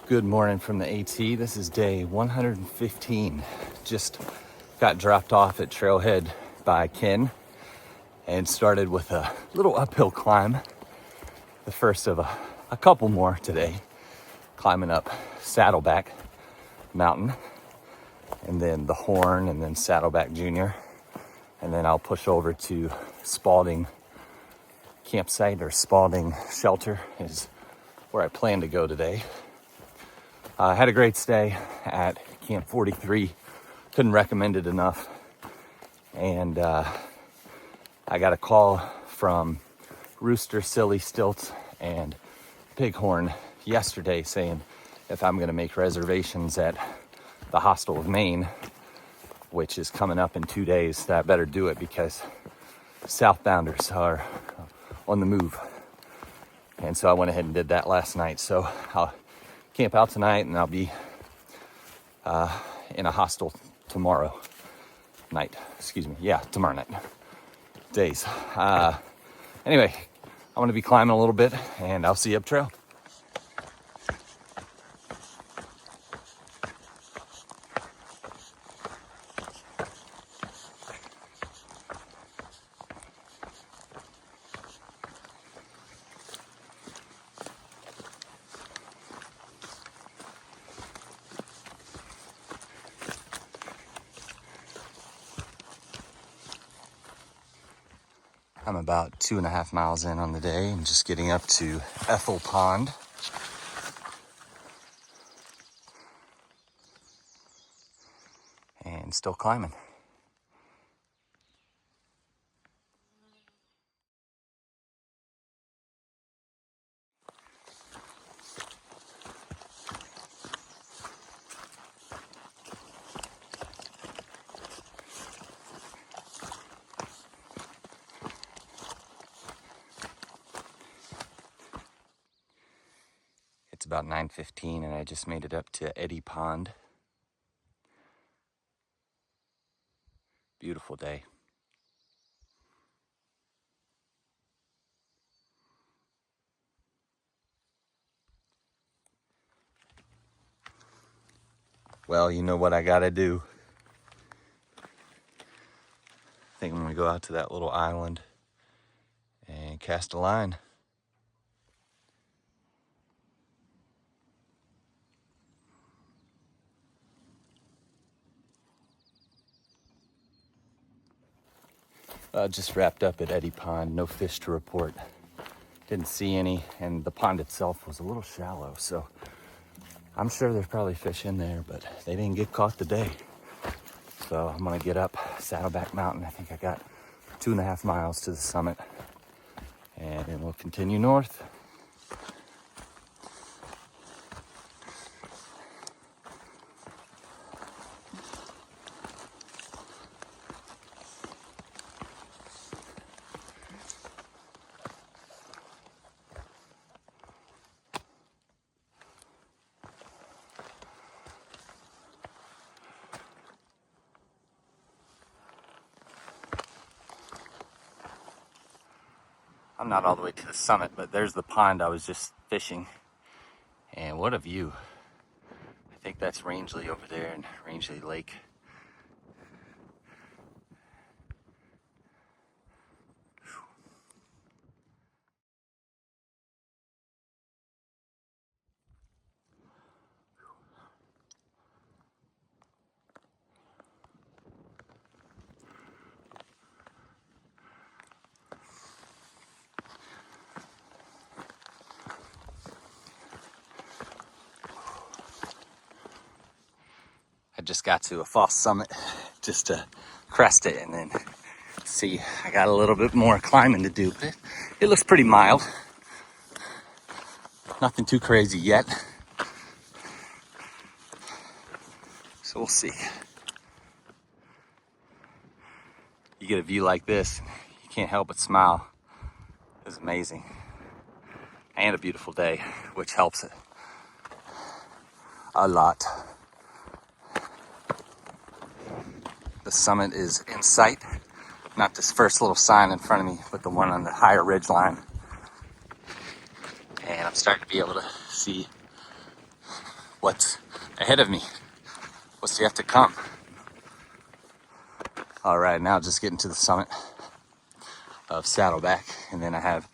Good morning from the AT. This is day 115. Just got dropped off at Trailhead by Ken and started with a little uphill climb. The first of a couple more today. Climbing up Saddleback Mountain and then the Horn and then Saddleback Junior. And then I'll push over to Spaulding campsite or Spaulding shelter is where I plan to go today. I had a great stay at Camp 43. Couldn't recommend it enough. And I got a call from Rooster, Silly, Stilts, and Bighorn yesterday saying if I'm going to make reservations at the Hostel of Maine, which is coming up in 2 days, that I better do it because southbounders are on the move. And so I went ahead and did that last night. So I'll camp out tonight and I'll be in a hostel tomorrow night. Tomorrow night. Days. Anyway, I'm going to be climbing a little bit and I'll see you up trail. I'm about 2.5 miles in on the day and just getting up to Ethel Pond. And still climbing. It's about 9:15 and I just made it up to Eddy Pond. Beautiful day. Well, you know what I gotta do. I think I'm gonna go out to that little island and cast a line. Just wrapped up at Eddy Pond, no fish to report. Didn't see any, and the pond itself was a little shallow, so I'm sure there's probably fish in there, but they didn't get caught today. So I'm gonna get up Saddleback Mountain. I think I got 2.5 miles to the summit, and then we'll continue north. I'm not all the way to the summit, but there's the pond I was just fishing. And what a view. I think that's Rangeley over there and Rangeley Lake. I just got to a false summit just to crest it and then see. I got a little bit more climbing to do, but it looks pretty mild. Nothing too crazy yet. So we'll see. You get a view like this, you can't help but smile. It was amazing. And a beautiful day, which helps it a lot. The summit is in sight. Not this first little sign in front of me, but the one on the higher ridge line. And I'm starting to be able to see what's ahead of me, what's yet to come. All right, now just getting to the summit of Saddleback, and then I have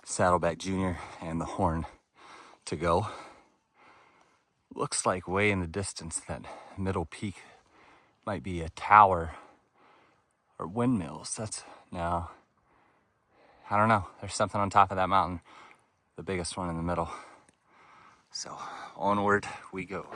Saddleback Junior and the Horn to go. Looks like way in the distance that middle peak might be a tower or windmills. No, I don't know. There's something on top of that mountain, the biggest one in the middle. So onward we go.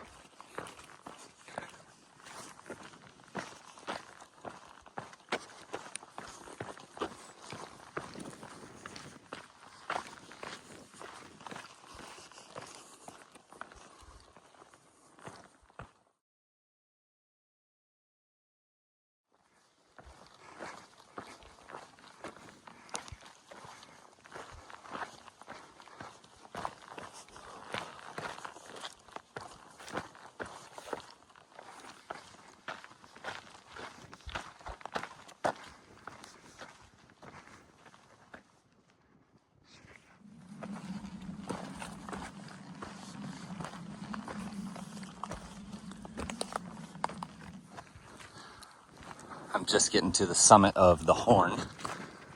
I'm just getting to the summit of the Horn.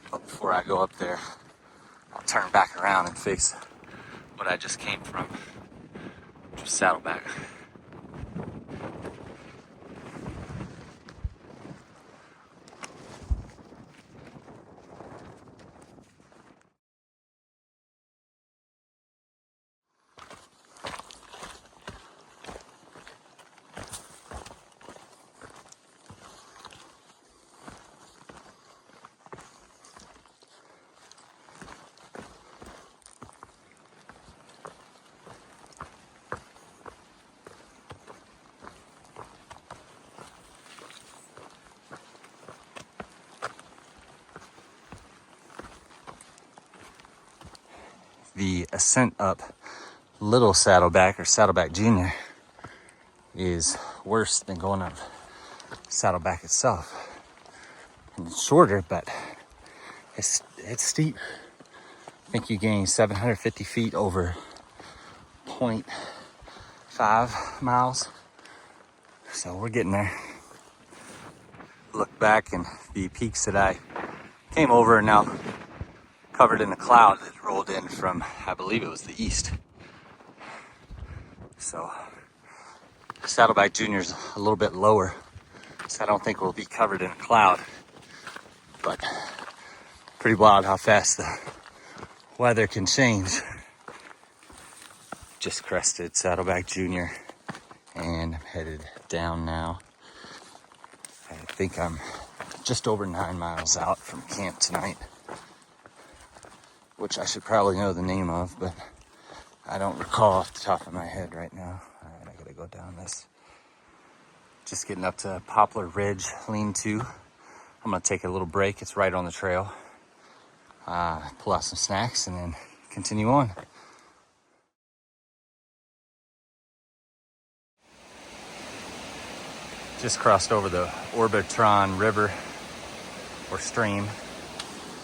But before I go up there, I'll turn back around and face what I just came from, which was Saddleback. The ascent up Little Saddleback or Saddleback Junior is worse than going up Saddleback itself. And it's shorter, but it's steep. I think you gain 750 feet over 0.5 miles. So we're getting there. Look back and the peaks that I came over are now covered in a cloud that rolled in from, I believe it was the east. So Saddleback Junior's a little bit lower, so I don't think we'll be covered in a cloud. But pretty wild how fast the weather can change. Just crested Saddleback Junior and I'm headed down now. I think I'm just over 9 miles out from camp tonight, which I should probably know the name of, but I don't recall off the top of my head right now. All right, I gotta go down this. Just getting up to Poplar Ridge Lean To. I'm gonna take a little break. It's right on the trail. Pull out some snacks and then continue on. Just crossed over the Orbitron River or stream.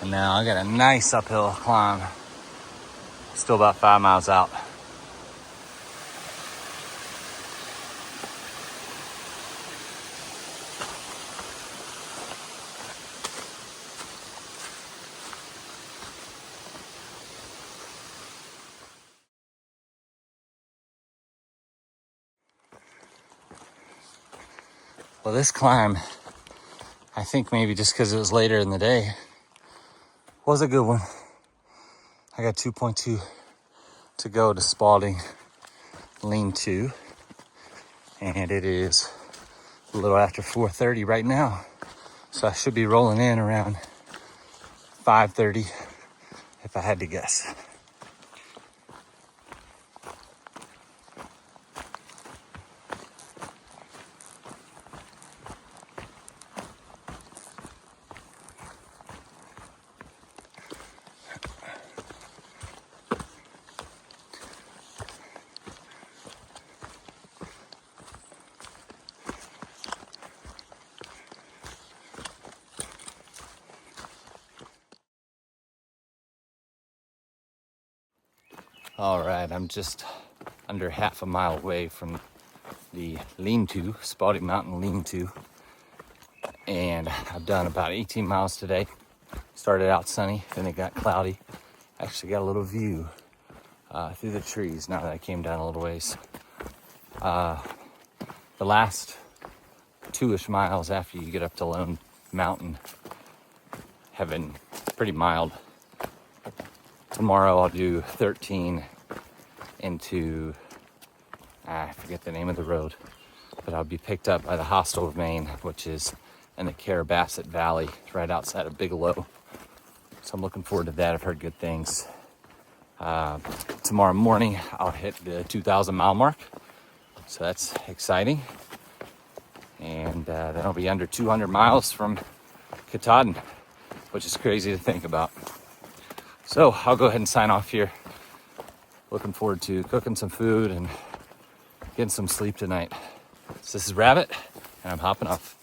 And now I got a nice uphill climb. Still about 5 miles out. Well, this climb, I think maybe just because it was later in the day, was a good one. I got 2.2 to go to Spaulding Lean To, and it is a little after 4:30 right now. So I should be rolling in around 5:30 if I had to guess. All right, I'm just under half a mile away from the Lean To, Spaulding Mtn Lean To. And I've done about 18 miles today. Started out sunny, then it got cloudy. Actually got a little view through the trees now that I came down a little ways. The last 2-ish miles after you get up to Lone Mountain have been pretty mild. Tomorrow I'll do 13 into, I forget the name of the road, but I'll be picked up by the Hostel of Maine, which is in the Carabasset Valley, right outside of Bigelow. So I'm looking forward to that. I've heard good things. Tomorrow morning I'll hit the 2,000 mile mark, so that's exciting. And then I'll be under 200 miles from Katahdin, which is crazy to think about. So I'll go ahead and sign off here. Looking forward to cooking some food and getting some sleep tonight. So this is Rabbit, and I'm hopping off.